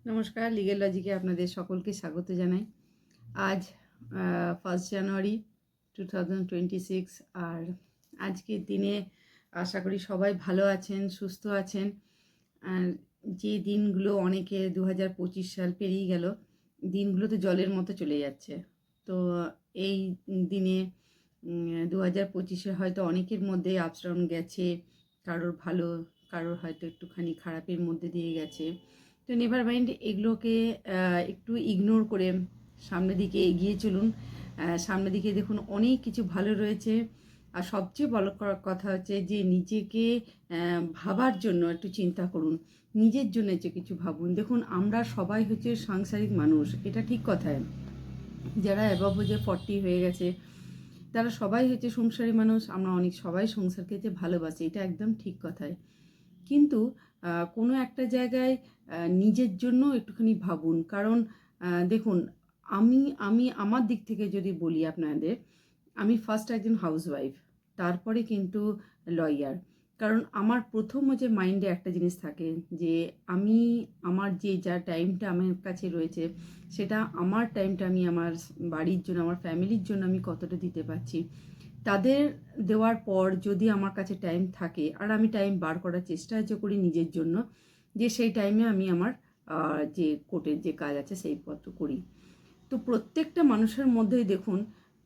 নমস্কার, লিগ্যাল লজিকে আপনাদের সকলকে স্বাগত জানাই। আজ 1 জানুয়ারি 2026। আর আজকের দিনে আশা করি সবাই ভালো আছেন, সুস্থ আছেন। আর যে দিনগুলো অনেকে 2025 সাল পেরিয়ে গেল, দিনগুলো তো জলের মতো চলে যাচ্ছে। তো এই দিনে 2025-এ হয়তো অনেকের মধ্যে আপস ডাউন গেছে, কারোর ভালো, কারোর হয়তো একটুখানি খারাপের মধ্যে দিয়ে গেছে। তো নেভার মাইন্ড, এগুলোকে একটু ইগনোর করে সামনের দিকে এগিয়ে চলুন। সামনের দিকে দেখুন অনেক কিছু ভালো রয়েছে। আর সবচেয়ে বড় কথা হচ্ছে যে নিজেকে ভাবার জন্য একটু চিন্তা করুন, নিজের জন্য যে কিছু ভাবুন। দেখুন, আমরা সবাই হচ্ছে সাংসারিক মানুষ, এটা ঠিক কথায়। যারা অ্যাবভ যে 40 হয়ে গেছে তারা সবাই হচ্ছে সংসারী মানুষ। আমরা সবাই সংসারকে যে ভালোবাসি, এটা একদম ঠিক কথায়। কিন্তু কোনো একটা জায়গায় নিজের জন্য একটুখানি ভাবুন। কারণ দেখুন, আমি আমার দিক থেকে যদি বলি আপনাদের, আমি ফার্স্ট একজন হাউসওয়াইফ, তারপরে কিন্তু লয়ার। কারণ আমার প্রথম যে মাইন্ডে একটা জিনিস থাকে যে আমার যা টাইমটা আমার কাছে রয়েছে, সেটা আমার টাইমটা আমি আমার বাড়ির জন্য, আমার ফ্যামিলির জন্য আমি কতটা দিতে পারছি। তাদের দেওয়ার পর যদি আমার কাছে টাইম থাকে, আর আমি টাইম বার করার চেষ্টা করি নিজের জন্য, যে সেই টাইমে আমি আমার যে কোর্টের যে কাজ আছে সেই পত্র করি। তো প্রত্যেকটা মানুষের মধ্যেই দেখুন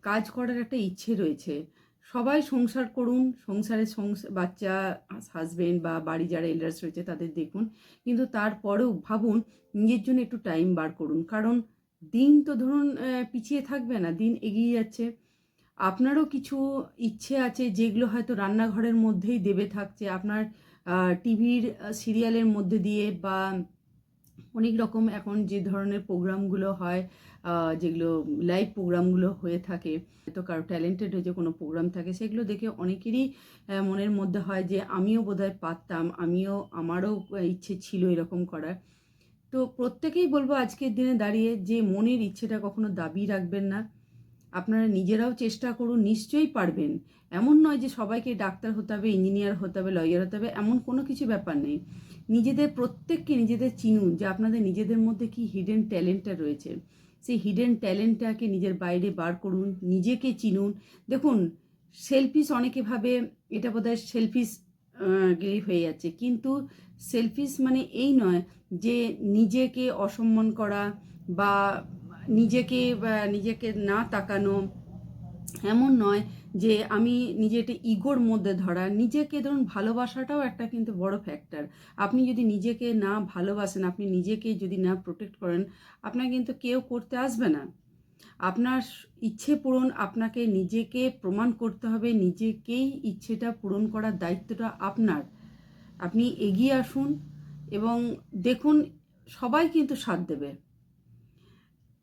কাজ করার একটা ইচ্ছে রয়েছে। সবাই সংসার করুন, সংসারে বাচ্চা, হাজবেন্ড বা বাড়ি যারা এল্ডার্স রয়েছে তাদের দেখুন, কিন্তু তারপরেও ভাবুন নিজের জন্য একটু টাইম বার করুন। কারণ দিন তো ধরুন পিছিয়ে থাকবে না, দিন এগিয়ে যাচ্ছে। আপনারও কিছু ইচ্ছে আছে যেগুলো হয়তো রান্নাঘরের মধ্যেই দেবে থাকছে, আপনার টিভির সিরিয়ালের মধ্যে দিয়ে, বা অনেক রকম এখন যে ধরনের প্রোগ্রামগুলো হয়, যেগুলো লাইভ প্রোগ্রামগুলো হয়ে থাকে, তো কারো ট্যালেন্টেড হয়ে যে কোনো প্রোগ্রাম থাকে, সেগুলো দেখে অনেকেরই মনের মধ্যে হয় যে আমিও বোধহয় পারতাম, আমারও ইচ্ছে ছিল এরকম করার। তো প্রত্যেকেই বলবো আজকের দিনে দাঁড়িয়ে যে মনের ইচ্ছেটা কখনো দাবি রাখবেন না। আপনারা নিজেরাও চেষ্টা করুন, নিশ্চয়ই পারবেন। এমন নয় যে সবাইকে ডাক্তার হতে হবে, ইঞ্জিনিয়ার হতে হবে, লয়ার হতে হবে, এমন কোনো কিছু ব্যাপার নেই। প্রত্যেককে নিজেদের চিনুন যে আপনাদের নিজেদের মধ্যে কি হিডেন ট্যালেন্টটা রয়েছে। সেই হিডেন ট্যালেন্টটাকে নিজের বাইরে বার করুন, নিজেকে চিনুন। দেখুন, সেলফিশ অনেকে ভাবে এটা বোধহয় সেলফিশ গিরি হয়ে যাচ্ছে, কিন্তু সেলফিশ মানে এই নয় যে নিজেকে অসম্মান করা, বা নিজেকে না তাকানো, এমন নয় যে আমি নিজেকে ইগোর মধ্যে ধরা। নিজেকে ধরুন ভালোবাসাটাও একটা কিন্তু বড় ফ্যাক্টর। আপনি যদি নিজেকে না ভালোবাসেন, আপনি নিজেকে যদি না প্রোটেক্ট করেন, আপনার কিন্তু কেউ করতে আসবে না। আপনার ইচ্ছে পূরণ আপনাকে নিজেকে প্রমাণ করতে হবে, নিজেকেই ইচ্ছেটা পূরণ করার দায়িত্বটা আপনার। আপনি এগিয়ে আসুন এবং দেখুন সবাই কিন্তু সাথ দেবে।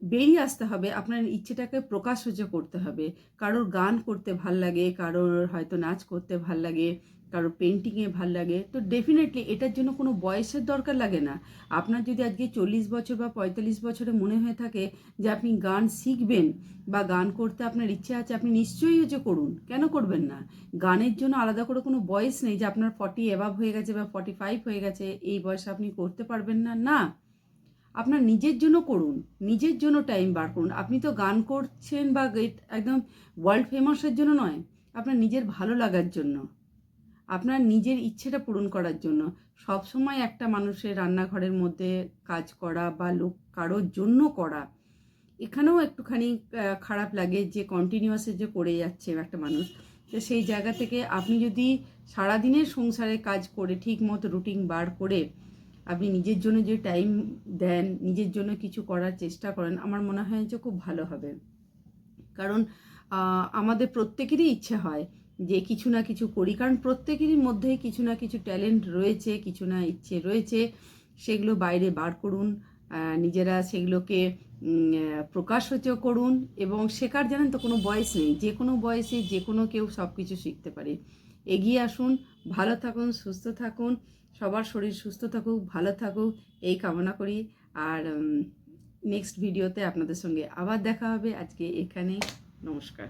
বেরিয়ে আসতে হবে, আপনার ইচ্ছেটাকে প্রকাশ করতে হবে। কারোর গান করতে ভাল লাগে, কারোর হয়তো নাচ করতে ভাল লাগে, কারোর পেন্টিংয়ে ভাল লাগে। তো ডেফিনেটলি এটার জন্য কোনো বয়সের দরকার লাগে না। আপনার যদি আজকে 40 বছর বা 45 বছরে মনে হয়ে থাকে যে আপনি গান শিখবেন বা গান করতে আপনার ইচ্ছে আছে, আপনি নিশ্চয়ই করুন, কেন করবেন না? গানের জন্য আলাদা করে কোনো বয়স নেই যে আপনার 40 অ্যাবাভ হয়ে গেছে বা 45 হয়ে গেছে, এই বয়সে আপনি করতে পারবেন না, না। আপনার নিজের জন্য করুন, নিজের জন্য টাইম বার করুন। আপনি তো গান করছেন বা একদম ওয়ার্ল্ড ফেমাসের জন্য নয়, আপনার নিজের ভালো লাগার জন্য, আপনার নিজের ইচ্ছেটা পূরণ করার জন্য। সবসময় একটা মানুষের রান্নাঘরের মধ্যে কাজ করা বা কারোর জন্য করা, এখানেও একটুখানি খারাপ লাগে যে কন্টিনিউয়াসে যে করে যাচ্ছে একটা মানুষ। তো সেই জায়গা থেকে আপনি যদি সারাদিনের সংসারে কাজ করে ঠিক মতো রুটিন বার করে আপনি নিজের জন্য যে টাইম দেন, নিজের জন্য কিছু করার চেষ্টা করেন, আমার মনে হয় যে খুব ভালো হবে। কারণ আমাদের প্রত্যেকেরই ইচ্ছে হয় যে কিছু না কিছু করি, কারণ প্রত্যেকেরই মধ্যেই কিছু না কিছু ট্যালেন্ট রয়েছে, কিছু না ইচ্ছে রয়েছে। সেগুলো বাইরে বার করুন, নিজেরা সেগুলোকে প্রকাশ করুন। এবং শেখার জানেন তো কোনো বয়স নেই, যে কোনো বয়সে যে কোনো কেউ সব কিছু শিখতে পারে। এগিয়ে আসুন, ভালো থাকুন, সুস্থ থাকুন, সবার শরীর সুস্থ থাকুক, ভালো থাকুক, এই কামনা করি। আর নেক্সট ভিডিওতে আপনাদের সঙ্গে আবার দেখা হবে। আজকে এখানেই, নমস্কার।